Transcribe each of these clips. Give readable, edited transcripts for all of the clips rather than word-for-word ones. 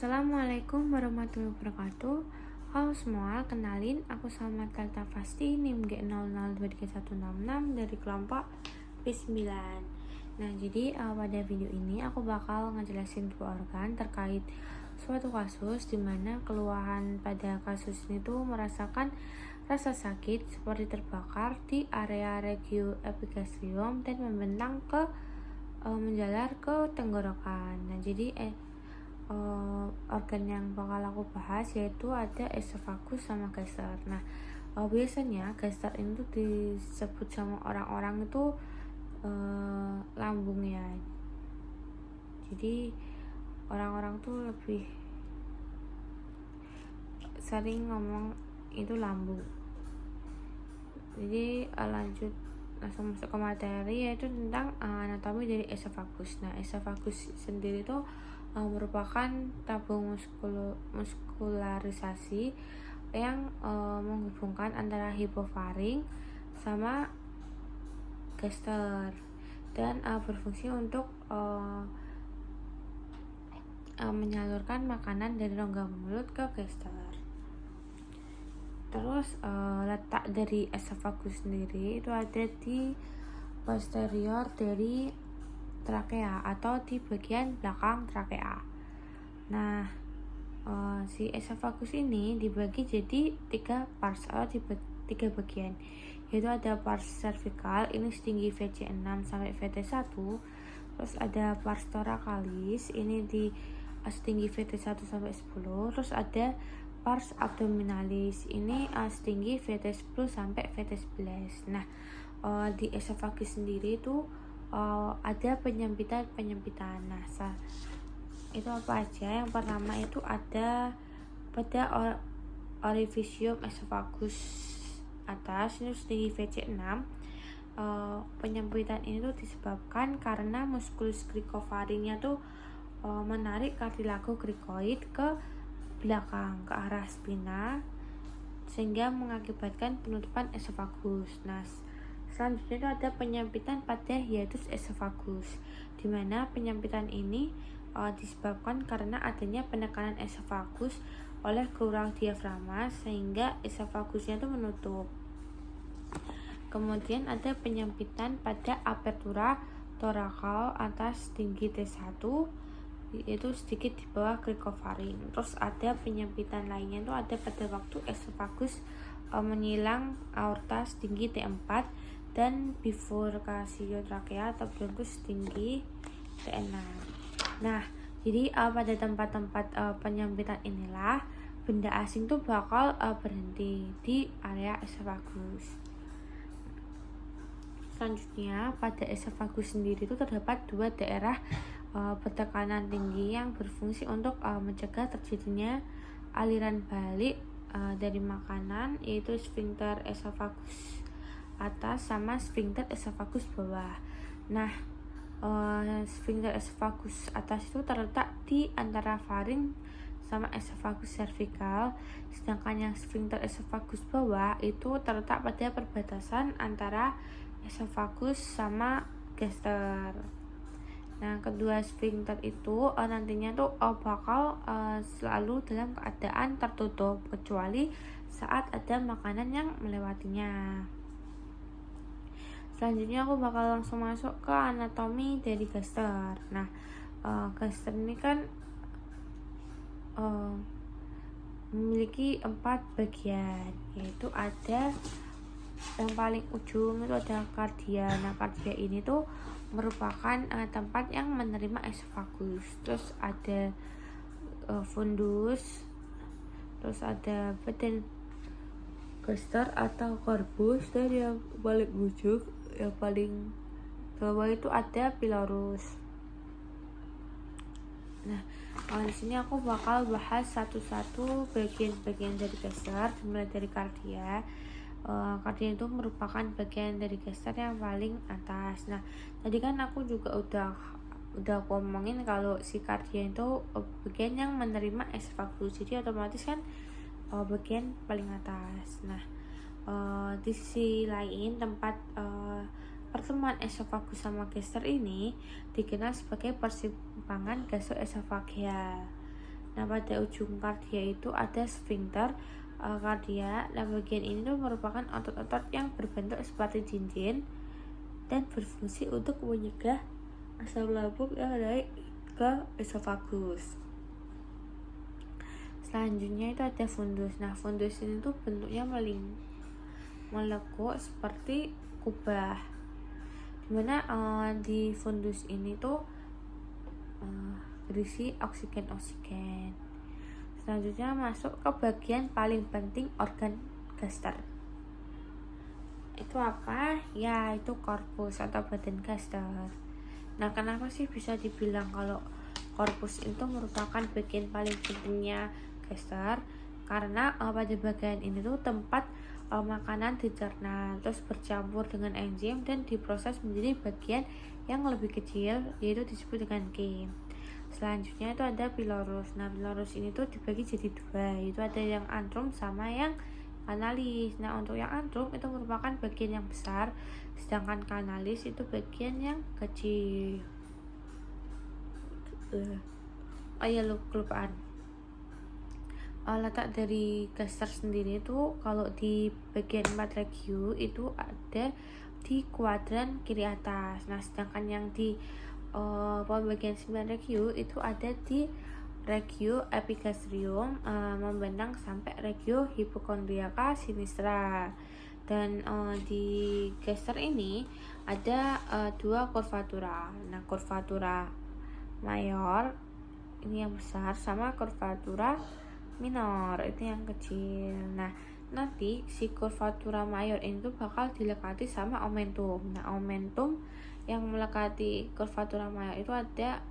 Assalamualaikum warahmatullahi wabarakatuh. Halo semua, kenalin aku Salma Talta Fasti, NIM G002316 dari kelompok P9. Nah, jadi pada video ini aku bakal ngejelasin dua organ terkait suatu kasus di mana keluhan pada kasus ini tuh merasakan rasa sakit seperti terbakar di area regio epigastrium dan membentang ke menjalar ke tenggorokan. Nah, jadi organ yang bakal aku bahas yaitu ada esophagus sama gaster. Nah, biasanya gaster ini tuh disebut sama orang-orang itu lambung ya. Jadi orang-orang tuh lebih sering ngomong itu lambung. Jadi lanjut langsung masuk ke materi, yaitu tentang anatomi dari esophagus. Nah, esophagus sendiri itu merupakan tabung muskularisasi yang menghubungkan antara hipofaring sama gaster dan berfungsi untuk menyalurkan makanan dari rongga mulut ke gaster. Terus letak dari esophagus sendiri itu ada di posterior dari trakea atau di bagian belakang trakea. Nah, si esophagus ini dibagi jadi tiga parts atau tiga bagian, yaitu ada pars cervical ini setinggi VC6 sampai VT1, terus ada pars thoracalis ini di setinggi VT1 sampai 10, terus ada pars abdominalis ini setinggi VT10 sampai VT11. Nah, di esophagus sendiri itu ada penyempitan. Nah, itu apa aja? Yang pertama itu ada pada orifisium esophagus atas ini setinggi VC6. Penyempitan ini tuh disebabkan karena muskulus cricofaringnya tuh menarik kartilago cricoid ke belakang ke arah spina sehingga mengakibatkan penutupan esophagus. Nah, selanjutnya itu ada penyempitan pada hiatus esophagus, di mana penyempitan ini disebabkan karena adanya penekanan esophagus oleh gelombang diafragma sehingga esofagusnya itu menutup. Kemudian ada penyempitan pada apertura thoracal atas tinggi T1 yaitu sedikit di bawah cricofaring. Terus ada penyempitan lainnya itu ada pada waktu esophagus menyilang aorta setinggi T4 dan bifurcatio trachea atau bronkus setinggi T6. Nah, jadi pada tempat-tempat penyempitan inilah benda asing tuh bakal berhenti di area esophagus. Selanjutnya, pada esophagus sendiri itu terdapat dua daerah bertekanan tinggi yang berfungsi untuk mencegah terjadinya aliran balik dari makanan, yaitu sphincter esophagus atas sama sphincter esophagus bawah. Nah, sphincter esophagus atas itu terletak di antara faring sama esophagus cervical, sedangkan yang sphincter esophagus bawah itu terletak pada perbatasan antara esophagus sama gaster. Nah, kedua sphincter itu nantinya tuh bakal selalu dalam keadaan tertutup kecuali saat ada makanan yang melewatinya. Selanjutnya aku bakal langsung masuk ke anatomi dari gaster. Nah, gaster ini kan memiliki 4 bagian, yaitu ada yang paling ujung itu ada kardia. Nah, kardia ini tuh merupakan tempat yang menerima esophagus. Terus ada fundus, terus ada badan gaster atau korbus, dan yang paling ujung yang paling bawah itu ada pylorus. Nah, di sini aku bakal bahas satu-satu bagian-bagian dari gaster, mulai dari kardia. Kardia itu merupakan bagian dari gaster yang paling atas. Nah, tadi kan aku juga udah ngomongin kalau si kardia itu bagian yang menerima esophagus, jadi otomatis kan bagian paling atas. Nah, di sisi lain tempat pertemuan esophagus sama gaster ini dikenal sebagai persimpangan gastroesophageal. Nah, pada ujung kardia itu ada sphincter kardia. Nah, bagian ini tuh merupakan otot-otot yang berbentuk seperti cincin dan berfungsi untuk menyegah asam lambung yang naik ke esofagus. Selanjutnya itu ada fundus. Nah, fundus ini tuh bentuknya melekuk seperti kubah, dimana di fundus ini tuh berisi oksigen. Selanjutnya masuk ke bagian paling penting, organ gaster. Itu apa? Ya, itu korpus atau badan gaster. Nah, kenapa sih bisa dibilang kalau korpus itu merupakan bagian paling pentingnya gaster? Karena pada bagian ini tuh tempat makanan dicerna, terus bercampur dengan enzim dan diproses menjadi bagian yang lebih kecil, yaitu disebut dengan kim. Selanjutnya itu ada pilorus. Nah, pilorus ini tuh dibagi jadi dua, yaitu ada yang antrum sama yang kanalis. Nah, untuk yang antrum itu merupakan bagian yang besar, sedangkan kanalis itu bagian yang kecil. Oh iya, kelupaan. Letak dari gaster sendiri itu kalau di bagian 4 regio itu ada di kuadran kiri atas. Nah, sedangkan yang di bagian 9 regio itu ada di regio epigastrium membentang sampai regio hipokondriaca sinistra. Dan di gaster ini ada dua kurvatura. Nah, kurvatura mayor ini yang besar sama kurvatura minor itu yang kecil. Nah, nanti si kurvatura mayor ini tuh bakal dilekati sama omentum. Nah, omentum yang melekati kurvatura mayor itu ada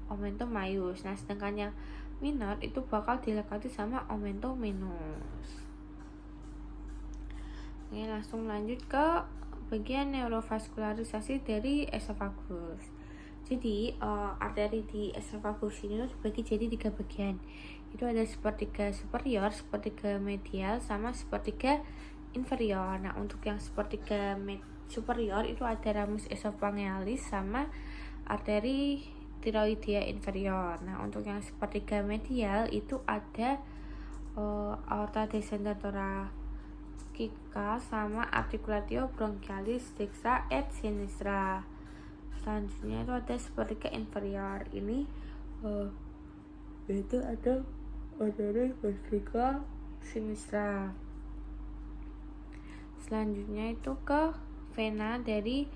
omentum maius. Nah, sedangkan yang minor itu bakal dilekati sama omentum minus. Oke, langsung lanjut ke bagian neurovaskularisasi dari esofagus. Jadi arteri di esofagus ini dibagi jadi 3 bagian. Itu ada sepertiga superior, sepertiga medial, sama sepertiga inferior. Nah, untuk yang sepertiga superior itu ada ramus esophagealis sama arteri tiroidea inferior. Nah, untuk yang sepertiga medial itu ada aorta descendens thoracica sama articulatio bronchialis dextra et sinistra. Selanjutnya itu ada sepertiga inferior. Ini itu ada arteri gastrica sinistra. Selanjutnya itu ke vena dari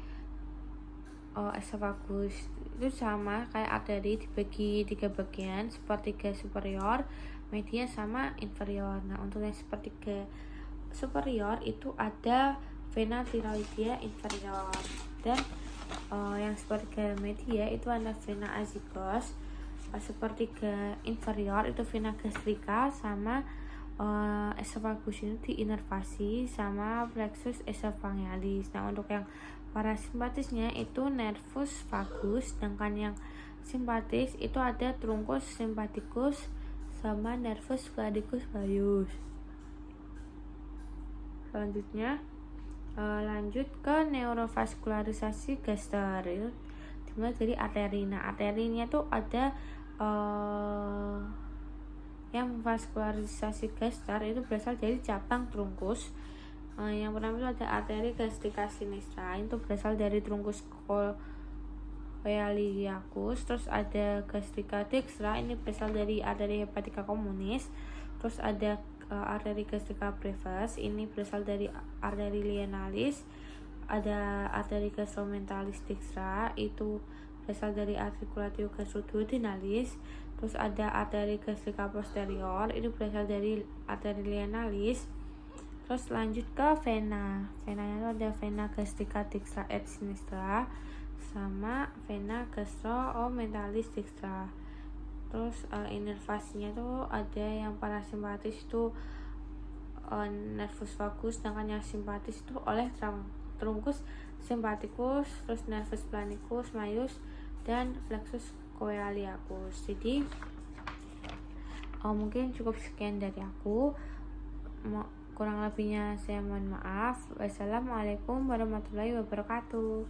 esofagus. Itu sama kayak arteri dibagi 3 bagian, sepertiga superior, medial sama inferior. Nah, untuk yang sepertiga superior itu ada vena tiroidea inferior, dan yang sepertiga media itu ada vena azygos. Sepertiga inferior itu vena gastrica sama esofagus ini diinervasi sama plexus esophagealis. Nah, untuk yang parasimpatisnya itu nervus vagus, sedangkan yang simpatis itu ada trunkus sympathicus sama nervus clavicus majus. Selanjutnya lanjut ke neurovaskularisasi gaster. Itu dimulai dari arteri. Nah, arterinya tuh ada yang vaskularisasi gaster itu berasal dari cabang trunkus. Yang pertama itu ada arteri gastrica sinistra, itu berasal dari trunkus coeliacus. Terus ada gastrica dextra, ini berasal dari arteri hepatica communis. Terus ada arteri gastrica brevis, ini berasal dari arteri lienalis. Ada arteri gastromentalis dextra, itu berasal dari articulatio gastroduodenalis. Terus ada arteri gastrica posterior, itu berasal dari arteri lienalis. Terus lanjut ke vena. Venanya itu ada vena gastrica dextra et sinistra sama vena gastromentalis dextra. Terus inervasinya tuh ada yang parasimpatis itu nervus vagus, sedangkan yang simpatis itu oleh trunkus sympathicus, terus nervus planicus majus dan plexus coeliacus. Jadi mungkin cukup sekian dari aku. Kurang lebihnya saya mohon maaf. Wassalamualaikum warahmatullahi wabarakatuh.